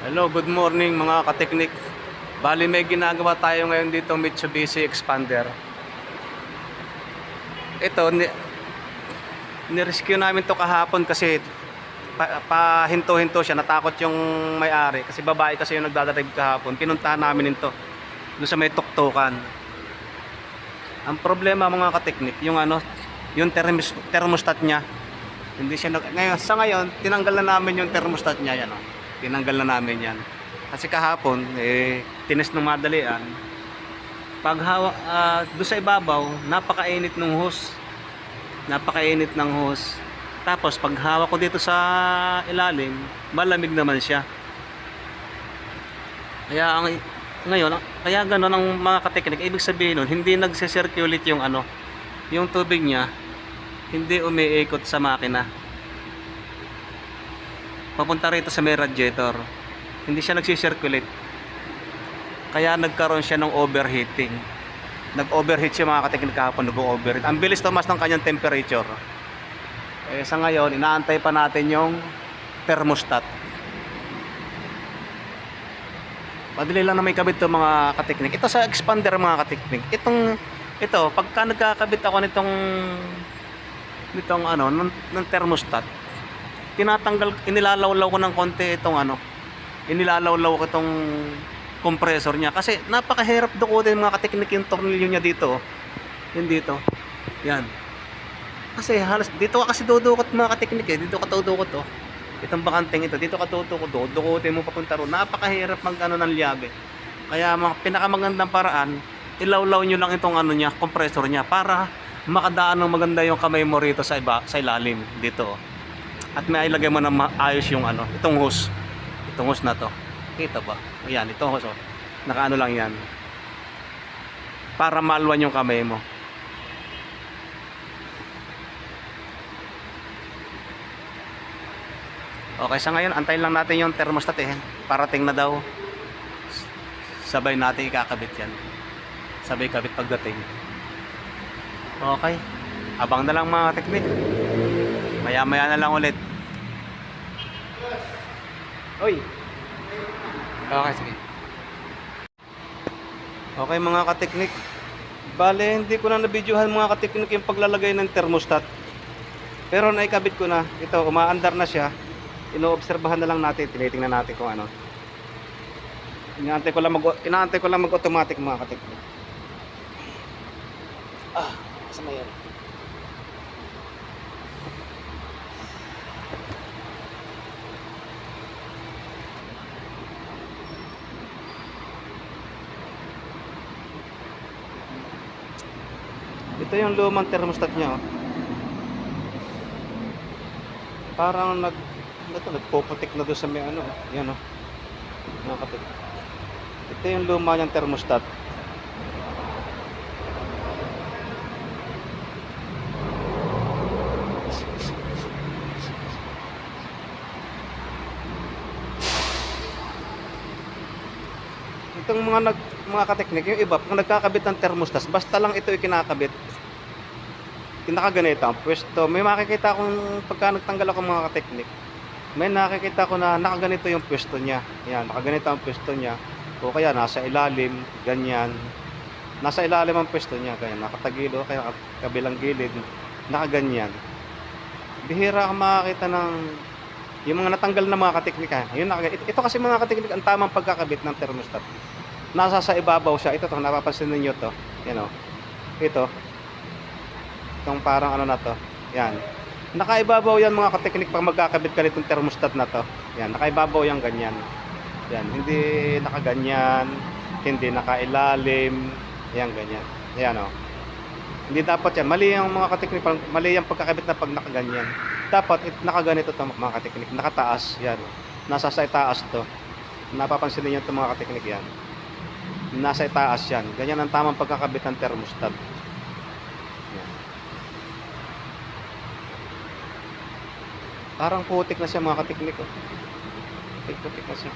Hello, good morning mga kateknik. Bali may ginagawa tayo ngayon dito Mitsubishi Expander. Ito, nirescue namin to kahapon kasi pahinto-hinto siya. Natakot yung may-ari kasi babae kasi yung nagdadrive kahapon. Pinuntahan namin ito doon sa may tuktukan. Ang problema mga kateknik, yung thermostat niya. Hindi siya ngayon tinanggal na namin yung thermostat niya yan. Tinanggal na namin yan. Kasi kahapon, tines ng madalian. Pag doon sa ibabaw, napakainit ng hose. Napakainit ng hose. Tapos pag hawak ko dito sa ilalim, malamig naman siya. Kaya ganoon ang mga kateknik. Ibig sabihin nun, hindi nagse-circulate yung tubig niya, hindi umiikot sa makina. Papunta rito sa may radiator. Hindi siya nagsi-circulate. Kaya nagkaroon siya ng overheating. Nag-overheat siya mga kateknik kahapon, nag-overheat. Ang bilis tumas ng kanyang temperature. Sa ngayon, inaantay pa natin yung thermostat. Madali lang na may kabit to mga kateknik. Ito sa expander mga kateknik. Ito, pagka nagkakabit ako nitong ng thermostat, inilalawlaw ko ng konti inilalawlaw ko itong compressor niya kasi napakahirap dukutin mga kateknik yung tornilyo niya dito. Yun dito. Yan. Kasi halos dito ka kasi dudukot mga kateknik dito ka dudukot itong bakanting ito, dito ka dudukot dukutin mo papunta ron. Napakahirap ng liyabe. Kaya pinakamagandang paraan, ilawlaw niyo lang itong niya, compressor niya para makadaan ng maganda yung kamay mo rito sa ilalim dito. At may ilagay mo na maayos yung itong hose. Itong hose na to. Kita ba? Ayan, itong hose nakaano lang yan. Para maalwan yung kamay mo. Okay, sa ngayon, antayin lang natin yung thermostat Parating na daw. Sabay natin ikakabit yan. Sabay kabit pagdating. Okay. Abang na lang mga teknik. Maya-maya na lang ulit. Oy. Okay, sige. Okay mga kateknik. Bale, hindi ko na nabidyohan mga kateknik yung paglalagay ng thermostat. Pero naikabit ko na. Ito, umaandar na siya. Inoobserbahan na lang natin. Tinitingnan natin kung ano. Inaantay ko lang mag-automatic mga kateknik. Sama yan. Ito yung lumang thermostat niya Parang nagpuputik na doon sa may yan nakapit. Ito yung luma niyang thermostat. Itong mga kateknik, yung iba pag nagkakabit ng thermostat, basta lang ito ikinakabit. Nakaganito ang pwesto. May makikita akong pagka nagtanggal ako mga kateknik, may nakikita ko na nakaganito yung pwesto niya. Yan, nakaganito ang pwesto niya. O kaya nasa ilalim, ganyan. Nasa ilalim ang pwesto niya, ganyan. Nakatagilo, kaya kabilang gilid, nakaganyan. Bihira ka makakita ng yung mga natanggal na mga kateknik. Ito kasi mga kateknik ang tamang pagkakabit ng thermostat. Nasa sa ibabaw siya. Ito napapansin niyo to. Yan Ito. Itong parang na to. Yan. Nakaibabaw yan mga kateknik pag magkakabit ka nitong thermostat na to. Yan, nakaibabaw yan ganyan. Yan, hindi nakaganyan, hindi nakailalim. Yan ganyan. Yan Hindi dapat yan. Mali yung mga kateknik, mali yung pagkakabit na pag nakaganyan. Dapat nakaganito to mga kateknik, nakataas. Yan. Nasa sa itaas to. Napapansin niyo to mga kateknik yan. Nasa itaas yan. Ganyan ang tamang pagkakabit ng thermostat. Parang putik na siya mga kateknik putik na siya.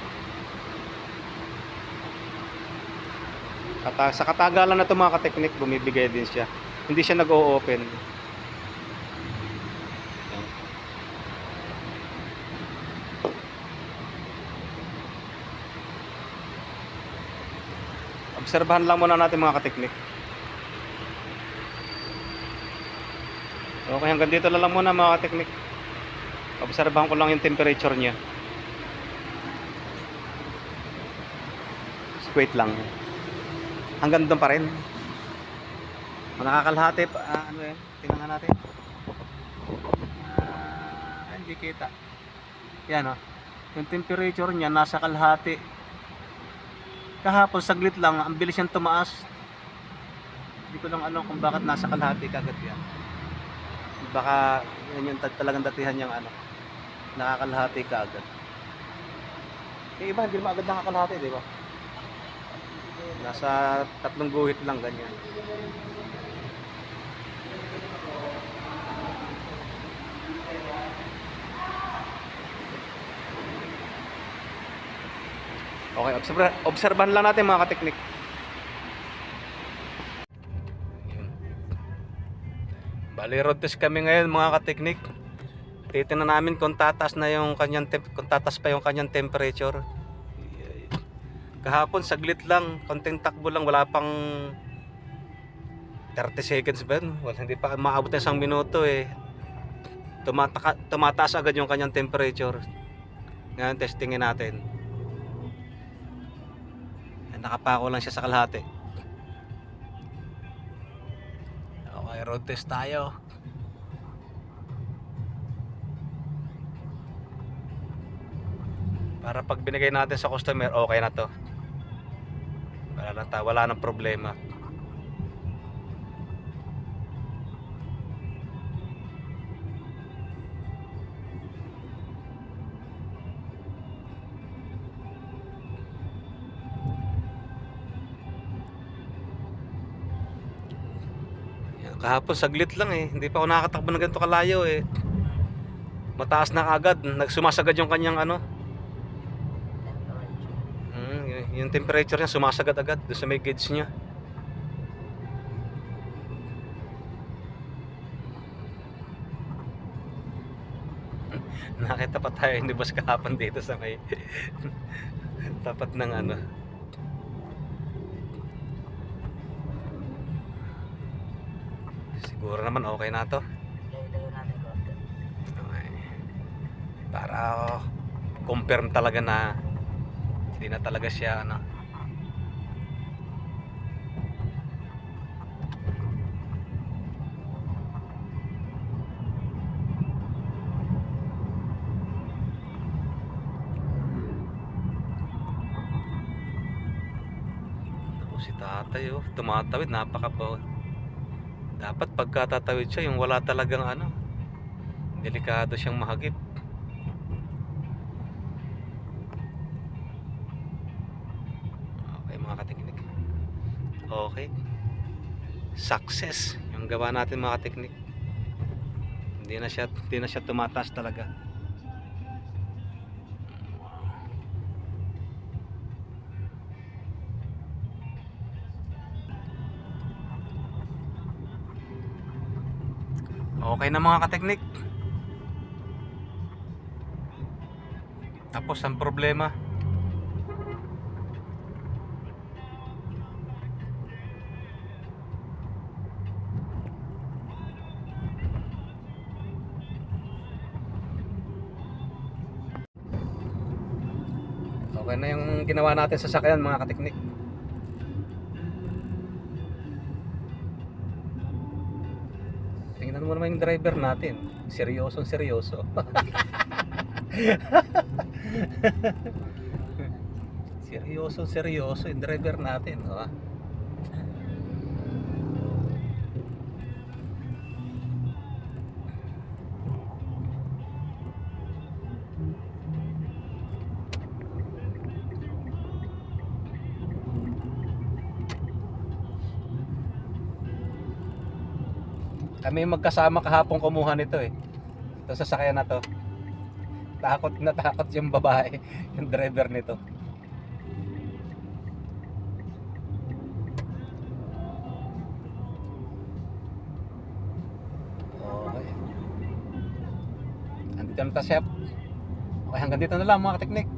Sa katagalan na ito mga kateknik, bumibigay din siya. Hindi siya nag-o-open. Obserbahan lang muna natin mga kateknik. Okay, hanggang dito lang muna mga kateknik. Obserbahan ko lang yung temperature niya. Wait lang. Hanggang doon pa rin. Nakakalahati pa. Ano yan? Tingnan nga natin. Hindi kita. Yan o. Yung temperature niya nasa kalahati. Kahapon saglit lang. Ang bilis niyang tumaas. Hindi ko lang alam kung bakit nasa kalahati kagad yan. Baka yan yung talagang datihan niyang ano. Nakakalahati kaagad. Yung iba hindi naman agad nakakalahati, di ba? Nasa 3 guhit lang ganyan. Okay, obserbahan lang natin mga kateknik. Bali road test kami ngayon mga kateknik. Titingnan namin kung tataas na yung kanyang kung tataas pa yung kanyang temperature. Kahapon saglit lang, konting takbo lang, wala pang 30 seconds ba? Wala, hindi pa maabot ng 1 minuto eh. Tumataas agad yung kanyang temperature. Ngayon testingin natin. Nakapako lang siya sa kalahati. Okay, road test tayo. Para pag binigay natin sa customer, okay na to. Wala nang problema. Kahapon saglit lang eh. Hindi pa ako nakakatakbo ng ganito kalayo eh. Mataas na agad. Nagsumasagad yung kanyang ano. Yung temperature niya sumasagad agad doon sa may gauge niya. Nakita pa tayo hindi ba kahapon dito sa may tapat ng ano. Siguro naman okay na to. Okay. Para confirm talaga na hindi na talaga siya ano. Ako si tatay oh, tumatawid, napakabawal. Dapat pagkatatawid siya yung wala talagang ano, delikado siyang mahagip. Okay mga kateknik. Okay. Success yung gawa natin mga kateknik. Hindi na siya tumataas talaga. Okay na mga kateknik. Tapos ang problema, okay na yung ginawa natin sa sasakyan mga kateknik. Tingnan mo naman yung driver natin. Seryosong seryoso. Seryosong seryoso yung driver natin. Oh. Kami magkasama kahapon kumuha nito eh. Ito sa sasakyan na to. Takot na takot yung babae, yung driver nito. Okay. Andito na ta, chef. Okay, hanggang dito na lang mga kateknik.